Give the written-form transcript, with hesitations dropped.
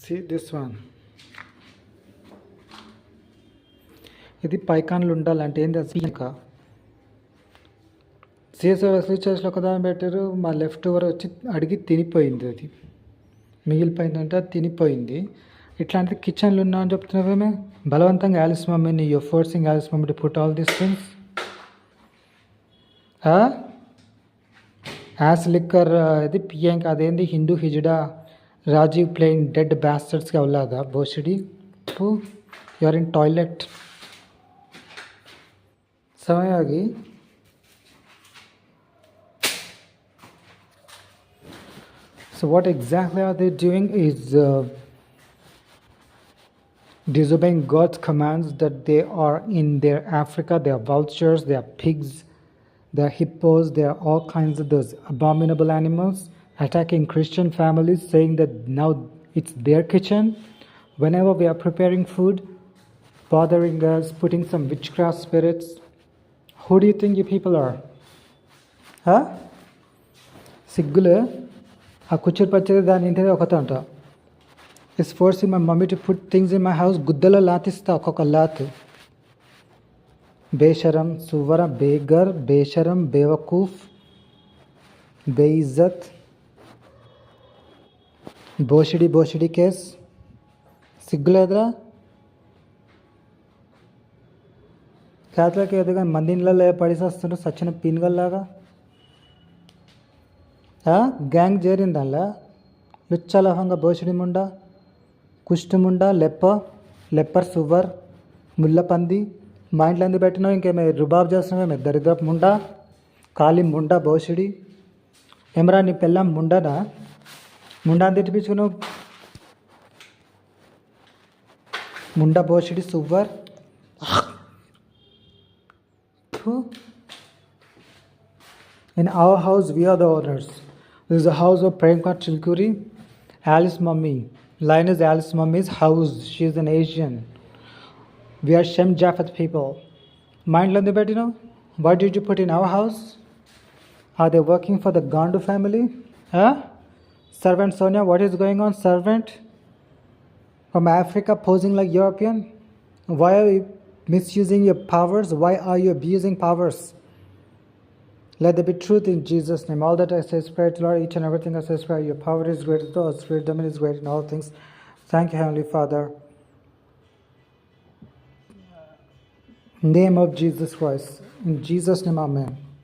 See this one. ఇది పైకాన్లు ఉండాలంటే ఏంది అది ఇంకా సిఎస్ఐ వెస్లీ చర్చ్లో ఒకదాన్ని పెట్టారు. మా లెఫ్ట్ ఓవర్ వచ్చి అడిగి తినిపోయింది. అది మిగిలిపోయిందంటే అది తినిపోయింది. ఇట్లాంటిది కిచెన్లో ఉన్నా అని చెప్తున్నావేమే బలవంతంగా యాలిస్ మమ్మీని you're forcing Alice mummy to put all these things. Ass licker ఇది పియాంక అదేంది హిందూ హిజడా రాజీవ్ ప్లేయింగ్ డెడ్ బ్యాస్టర్డ్స్కి అవలాదా బోషిడి యూఆర్ ఇన్ టాయిలెట్ సమయాగి. So what exactly are they doing is disobeying God's commands that they are in their Africa, they are vultures, they are pigs, they are hippos, they are all kinds of those abominable animals attacking Christian families, saying that now it's their kitchen. Whenever we are preparing food, bothering us, putting some witchcraft spirits. Who do you think you people are? సిగ్గులే ఆ కుచ్చరు పచ్చడి దాని ఇంటిది ఒకటే అంట. Is forcing my mummy to put things in my house. గుద్దలో లాతిస్తా ఒక్కొక్క లాత్. బేషరం సువర బేగర్ బేషరం బేవకూఫ్ బేఇజ్జత్ బోషిడి కేస్. సిగ్గులేదురా క్యాథలిక్ ఎదుగా మంది ఇళ్ళల్లో పడిసేస్తుండ్రు సచిన పీన్గల్లాగా. గ్యాంగ్ చేరింది అలా లుచ్చలహంగా బోషిడి ముండ కుష్టి ముండ లెప్పర్ సువర్ ముళ్ళపంది. మా ఇంట్లో ఎందుకు పెట్టినావు? ఇంకేమే రుబాబ్ చేస్తున్నావు? దరిద్రపు ముండ కాలి ముండ బోషిడి. ఏమరా నీ పెళ్ళాం ముండనా? ముండా అని తిట్టిపించుకున్నావు. ముండ బోషిడి సువ్వర్. In our house, we are the owners. This is the house of Premka Chilkuri, Alice Mummy. Line is Alice Mummy's house. She is an Asian. We are Shem Japheth people. Mind learn the better, you know? Why did you put in our house? Are they working for the Gandu family? Servant Sonia, what is going on? Servant from Africa posing like European? Why are you misusing your powers? Why are you abusing powers? Let there be truth in Jesus' name. All that I say is prayer to Lord, each and everything I say is prayer. Your power is great, though our spirit domain is great in all things. Thank you, Heavenly Father. In the name of Jesus Christ. In Jesus' name, amen.